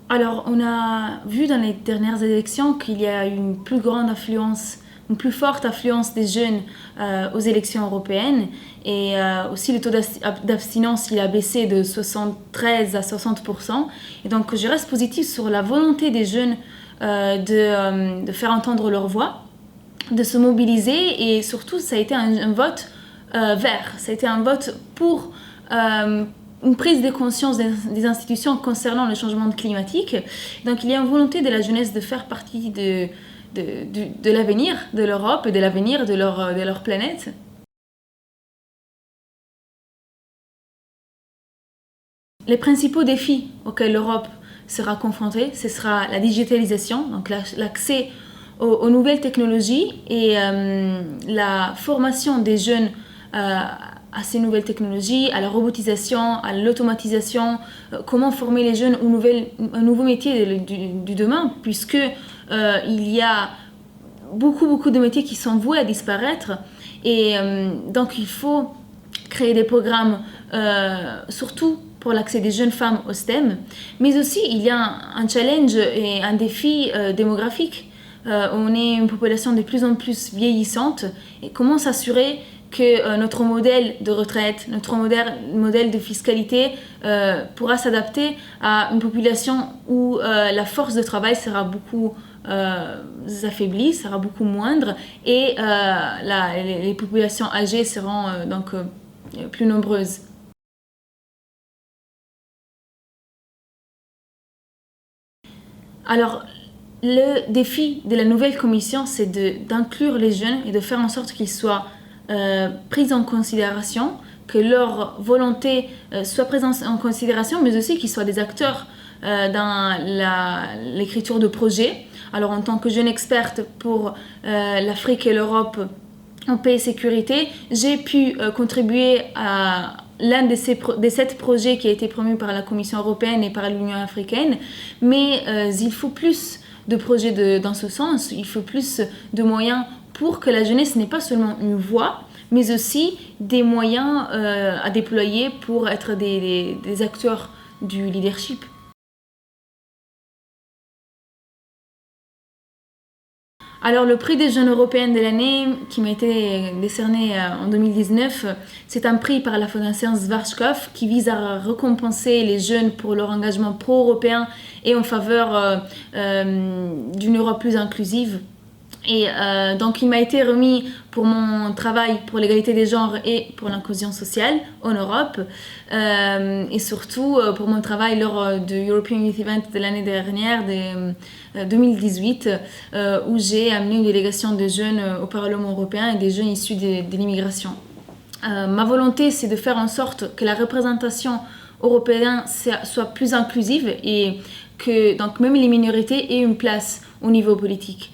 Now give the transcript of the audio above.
Alors, on a vu dans les dernières élections qu'il y a une plus grande affluence, une plus forte affluence des jeunes aux élections européennes et aussi le taux d'abstinence il a baissé de 73 à 60%. Et donc, je reste positive sur la volonté des jeunes de faire entendre leur voix, de se mobiliser et surtout, ça a été un vote vert, ça a été un vote pour une prise de conscience des institutions concernant le changement climatique. Donc il y a une volonté de la jeunesse de faire partie de l'avenir de l'Europe et de l'avenir de leur planète. Les principaux défis auxquels l'Europe sera confrontée, ce sera la digitalisation, donc l'accès aux nouvelles technologies et la formation des jeunes à ces nouvelles technologies, à la robotisation, à l'automatisation, comment former les jeunes aux nouveaux métiers du demain, puisque il y a beaucoup de métiers qui sont voués à disparaître. Et donc il faut créer des programmes, surtout pour l'accès des jeunes femmes au STEM, mais aussi il y a un challenge et un défi démographique. On est une population de plus en plus vieillissante et comment s'assurer que notre modèle de retraite, notre modèle de fiscalité pourra s'adapter à une population où la force de travail sera beaucoup affaiblie, sera beaucoup moindre et les populations âgées seront donc plus nombreuses. Alors, le défi de la nouvelle commission, c'est d'inclure les jeunes et de faire en sorte qu'ils soient pris en considération, que leur volonté soit prise en considération, mais aussi qu'ils soient des acteurs dans l'écriture de projets. Alors, en tant que jeune experte pour l'Afrique et l'Europe en paix et sécurité, j'ai pu contribuer à l'un des 7 projets qui a été promu par la Commission européenne et par l'Union africaine, mais il faut plus de projets dans ce sens, il faut plus de moyens pour que la jeunesse n'ait pas seulement une voix, mais aussi des moyens à déployer pour être des acteurs du leadership. Alors le prix des jeunes européennes de l'année qui m'a été décerné en 2019, c'est un prix par la Fondation Schwarzkopf qui vise à récompenser les jeunes pour leur engagement pro-européen et en faveur d'une Europe plus inclusive. Et donc il m'a été remis pour mon travail pour l'égalité des genres et pour l'inclusion sociale en Europe et surtout pour mon travail lors du European Youth Event de l'année dernière, de 2018, où j'ai amené une délégation de jeunes au Parlement européen et des jeunes issus de l'immigration. Ma volonté, c'est de faire en sorte que la représentation européenne soit plus inclusive et que donc même les minorités aient une place au niveau politique.